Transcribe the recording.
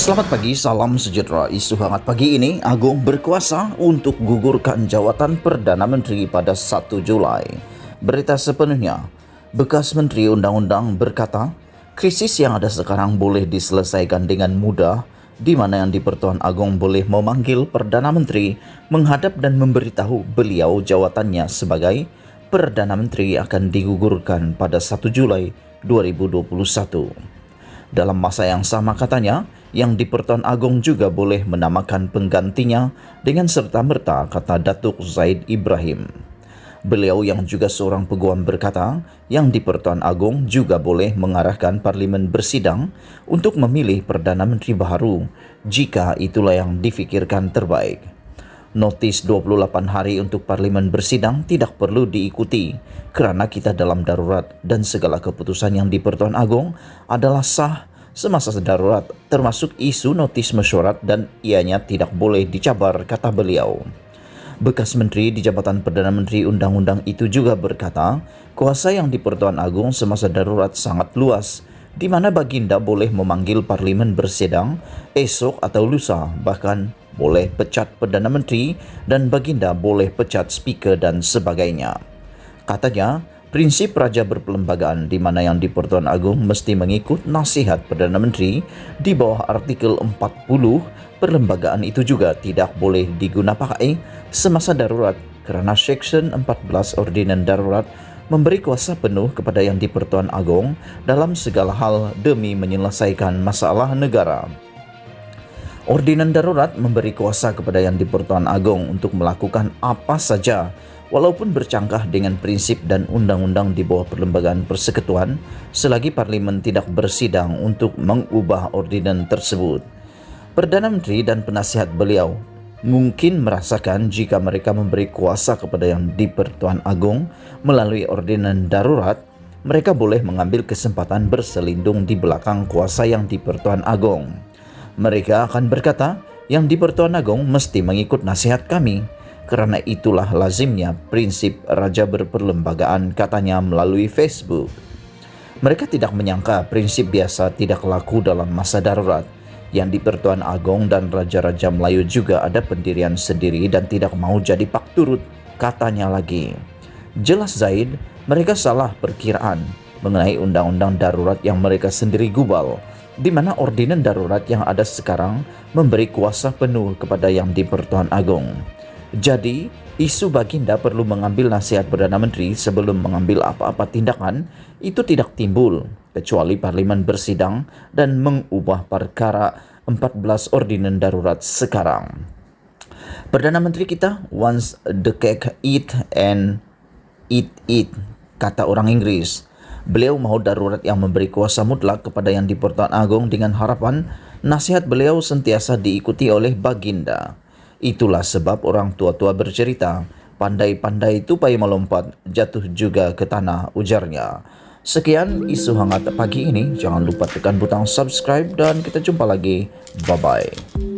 Selamat pagi, salam sejahtera. Isu hangat pagi ini, Agung berkuasa untuk gugurkan jawatan Perdana Menteri pada 1 Julai. Berita sepenuhnya, bekas Menteri Undang-Undang berkata, krisis yang ada sekarang boleh diselesaikan dengan mudah, di mana Yang di-Pertuan Agong boleh memanggil Perdana Menteri menghadap dan memberitahu beliau jawatannya sebagai Perdana Menteri akan digugurkan pada 1 Julai 2021. Dalam masa yang sama katanya, Yang di-Pertuan Agong juga boleh menamakan penggantinya dengan serta-merta, kata Datuk Zaid Ibrahim. Beliau yang juga seorang peguam berkata, Yang di-Pertuan Agong juga boleh mengarahkan Parlimen bersidang untuk memilih Perdana Menteri baharu jika itulah yang difikirkan terbaik. Notis 28 hari untuk Parlimen bersidang tidak perlu diikuti kerana kita dalam darurat dan segala keputusan Yang di-Pertuan Agong adalah sah semasa darurat, termasuk isu notis mesyuarat dan ianya tidak boleh dicabar, kata beliau. Bekas Menteri di Jabatan Perdana Menteri Undang-Undang itu juga berkata, kuasa Yang di-Pertuan Agong semasa darurat sangat luas, di mana Baginda boleh memanggil Parlimen bersidang esok atau lusa, bahkan boleh pecat Perdana Menteri dan Baginda boleh pecat Speaker dan sebagainya. Katanya, prinsip raja berperlembagaan di mana Yang di-Pertuan Agong mesti mengikut nasihat Perdana Menteri di bawah artikel 40, perlembagaan itu juga tidak boleh digunapakai semasa darurat kerana Seksyen 14 Ordinan Darurat memberi kuasa penuh kepada Yang di-Pertuan Agong dalam segala hal demi menyelesaikan masalah negara. Ordinan Darurat memberi kuasa kepada Yang di-Pertuan Agong untuk melakukan apa saja walaupun bercangkah dengan prinsip dan undang-undang di bawah Perlembagaan Persekutuan selagi Parlimen tidak bersidang untuk mengubah ordinan tersebut. Perdana Menteri dan penasihat beliau mungkin merasakan jika mereka memberi kuasa kepada Yang di-Pertuan Agong melalui ordinan darurat, mereka boleh mengambil kesempatan berselindung di belakang kuasa Yang di-Pertuan Agong. Mereka akan berkata, Yang di-Pertuan Agong mesti mengikut nasihat kami. Kerana itulah lazimnya prinsip raja berperlembagaan, katanya melalui Facebook. Mereka tidak menyangka prinsip biasa tidak laku dalam masa darurat. Yang di-Pertuan Agong dan Raja-Raja Melayu juga ada pendirian sendiri dan tidak mau jadi pak turut, katanya lagi. Jelas Zaid, mereka salah perkiraan mengenai undang-undang darurat yang mereka sendiri gubal, di mana ordinan darurat yang ada sekarang memberi kuasa penuh kepada Yang di-Pertuan Agong. Jadi, isu Baginda perlu mengambil nasihat Perdana Menteri sebelum mengambil apa-apa tindakan itu tidak timbul, kecuali Parlimen bersidang dan mengubah perkara 14 ordinan darurat sekarang. Perdana Menteri kita wants the cake eat and eat it, kata orang Inggris. Beliau mahu darurat yang memberi kuasa mutlak kepada Yang di-Pertuan Agong dengan harapan nasihat beliau sentiasa diikuti oleh Baginda. Itulah sebab orang tua-tua bercerita, pandai-pandai tupai melompat, jatuh juga ke tanah, ujarnya. Sekian isu hangat pagi ini. Jangan lupa tekan butang subscribe dan kita jumpa lagi. Bye-bye.